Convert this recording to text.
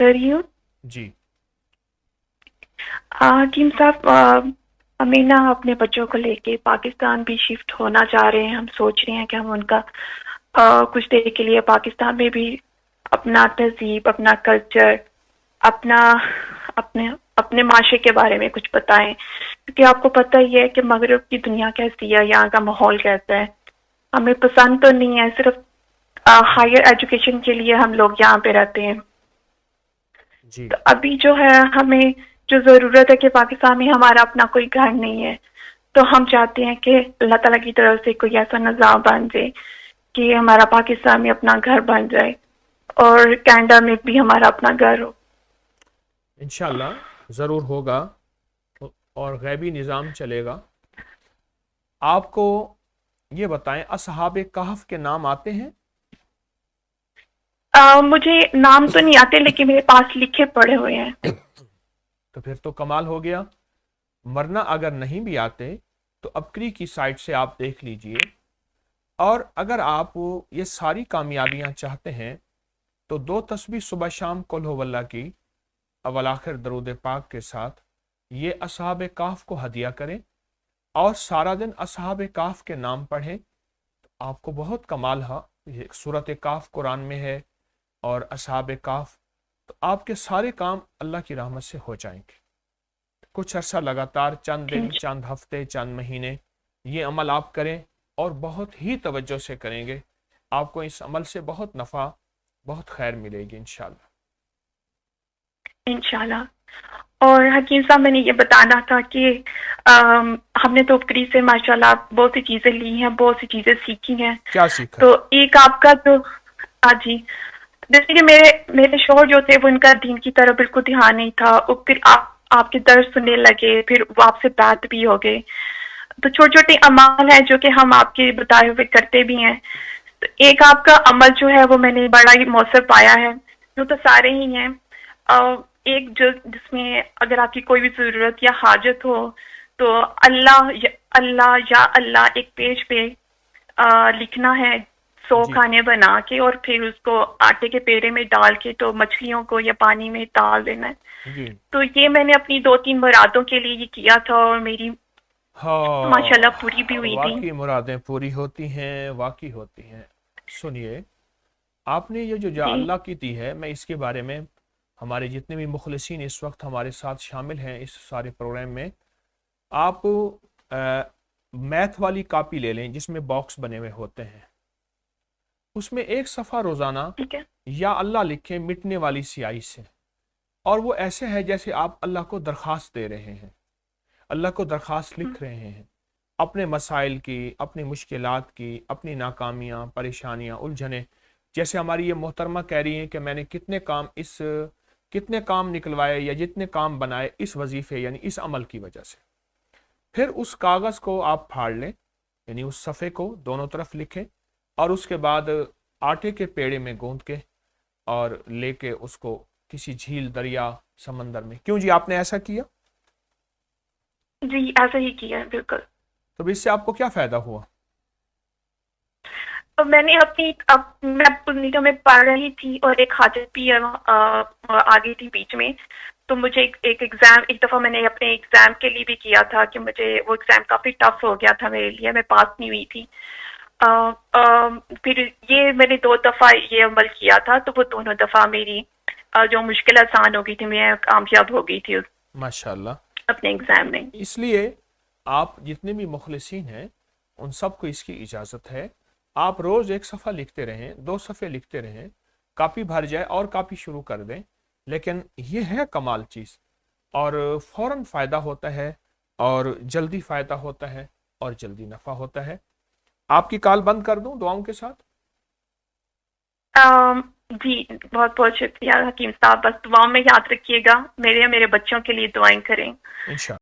کر رہی ہوں۔ جی حکیم صاحب، ہمیں نا اپنے بچوں کو لے کے پاکستان بھی شفٹ ہونا چاہ رہے ہیں۔ ہم سوچ رہے ہیں کہ ہم ان کا کچھ دیر کے لیے پاکستان میں بھی اپنا تہذیب، اپنا کلچر، اپنا اپنے اپنے معاشرے کے بارے میں کچھ بتائیں، کیونکہ آپ کو پتہ ہی ہے کہ مغرب کی دنیا کیسی ہے، یہاں کا ماحول کیسا ہے۔ ہمیں پسند تو نہیں ہے، صرف ہائر ایجوکیشن کے لیے ہم لوگ یہاں پہ رہتے ہیں۔ جی تو ابھی جو ہے ہمیں جو ضرورت ہے کہ پاکستان میں ہمارا اپنا کوئی گھر نہیں ہے، تو ہم چاہتے ہیں کہ اللہ تعالیٰ کی طرف سے کوئی ایسا نظام بن جائے کہ ہمارا پاکستان میں اپنا گھر بن جائے اور کینیڈا میں بھی ہمارا اپنا گھر ہو۔ انشاءاللہ ضرور ہوگا، اور غیبی نظام چلے گا۔ آپ کو یہ بتائیں، اصحاب کہف کے نام آتے ہیں؟ مجھے نام تو نہیں آتے، لیکن میرے پاس لکھے پڑے ہوئے ہیں۔ تو پھر تو کمال ہو گیا۔ ورنہ اگر نہیں بھی آتے تو ابکری کی سائٹ سے آپ دیکھ لیجئے، اور اگر آپ یہ ساری کامیابیاں چاہتے ہیں تو 2 تسبیح صبح شام قل ہو اللہ کی اول آخر درود پاک کے ساتھ یہ اصحاب کہف کو ہدیہ کریں، اور سارا دن اصحاب کہف کے نام پڑھیں، تو آپ کو بہت کمال ہے۔ یہ سورۃ کہف قرآن میں ہے، اور اصحاب کہف، تو آپ کے سارے کام اللہ کی رحمت سے ہو جائیں گے۔ کچھ عرصہ لگاتار، چند دن، چند ہفتے، چند مہینے یہ عمل آپ کریں، اور بہت ہی توجہ سے کریں گے، آپ کو اس عمل سے بہت نفع، بہت خیر ملے گی انشاءاللہ۔ انشاءاللہ۔ اور حکیم صاحب، میں نے یہ بتانا تھا کہ ہم نے تو ابکری سے ماشاءاللہ بہت سی چیزیں لی ہیں، بہت سی چیزیں سیکھی ہیں۔ کیا سیکھا؟ تو ایک آپ کا تو جی، جیسے کہ میرے شوہر جو تھے وہ ان کا دین کی طرف بالکل دھیان نہیں تھا، اور پھر آپ کے درس سننے لگے، پھر وہ آپ سے بات بھی ہو گئے۔ تو چھوٹے چھوٹے اعمال ہیں جو کہ ہم آپ کے بتائے ہوئے کرتے بھی ہیں۔ تو ایک آپ کا عمل جو ہے وہ میں نے بڑا ہی مؤثر پایا ہے، جو تو سارے ہی ہیں۔ ایک جس میں اگر آپ کی کوئی بھی ضرورت یا حاجت ہو تو اللہ یا اللہ ایک پیج پہ لکھنا ہے 100 جی کھانے بنا کے، اور پھر اس کو آٹے کے پیڑے میں ڈال کے تو مچھلیوں کو یا پانی میں ڈال دینا ہے۔ جی تو یہ میں نے اپنی 2-3 مرادوں کے لیے یہ کیا تھا، اور میری ماشاءاللہ پوری بھی ہاں، ہوئی تھی۔ واقعی مرادیں پوری ہوتی ہیں، واقعی ہوتی ہیں۔ سنیے، آپ نے یہ جو جا جی اللہ کی دی ہے، میں اس کے بارے میں، ہمارے جتنے بھی مخلصین اس وقت ہمارے ساتھ شامل ہیں اس سارے پروگرام میں، آپ میتھ والی کاپی لے لیں جس میں باکس بنے ہوئے ہوتے ہیں، اس میں ایک صفحہ روزانہ ٹھیک ہے۔ یا اللہ لکھیں مٹنے والی سیاہی سے، اور وہ ایسے ہے جیسے آپ اللہ کو درخواست دے رہے ہیں، اللہ کو درخواست لکھ رہے ہیں، اپنے مسائل کی، اپنی مشکلات کی، اپنی ناکامیاں، پریشانیاں، الجھنیں، جیسے ہماری یہ محترمہ کہہ رہی ہیں کہ میں نے کتنے کام نکلوائے یا جتنے کام بنائے اس وظیفے یعنی اس عمل کی وجہ سے۔ پھر اس کاغذ کو آپ پھاڑ لیں، یعنی اس صفحے کو دونوں طرف لکھیں، اور اس کے بعد آٹے کے پیڑے میں گوندھ کے اور لے کے اس کو کسی جھیل، دریا، سمندر میں، کیوں جی آپ نے ایسا کیا؟ جی ایسا ہی کیا ہے بالکل۔ تو اس سے آپ کو کیا فائدہ ہوا؟ میں نے میں میں پڑھ رہی تھی، اور ایک حاجت بھی آ گئی تھی بیچ میں، تو مجھے ایک ایگزام، ایک دفعہ میں نے اپنے ایگزام کے لیے بھی کیا تھا کہ مجھے وہ ایگزام کافی ٹف ہو گیا تھا میرے لیے، میں پاس نہیں ہوئی تھی۔ پھر یہ میں نے 2 دفعہ یہ عمل کیا تھا، تو وہ دونوں دفعہ میری جو مشکل آسان ہو گئی تھی، میں کامیاب ہو گئی تھی ماشاءاللہ۔ اپنے ایگزام میں۔ اس لیے آپ جتنے بھی مخلصین ہیں ان سب کو اس کی اجازت ہے، آپ روز ایک صفحہ لکھتے رہیں، 2 صفحے لکھتے رہیں، کاپی بھر جائے اور کاپی شروع کر دیں، لیکن یہ ہے کمال چیز، اور فوراً فائدہ ہوتا ہے، اور جلدی فائدہ ہوتا ہے، اور جلدی نفع ہوتا ہے۔ آپ کی کال بند کر دوں دعاؤں کے ساتھ؟ جی بہت بہت شکریہ حکیم صاحب، بس دعاؤں میں یاد رکھیے گا، میرے بچوں کے لیے دعائیں کریں۔ انشاءاللہ۔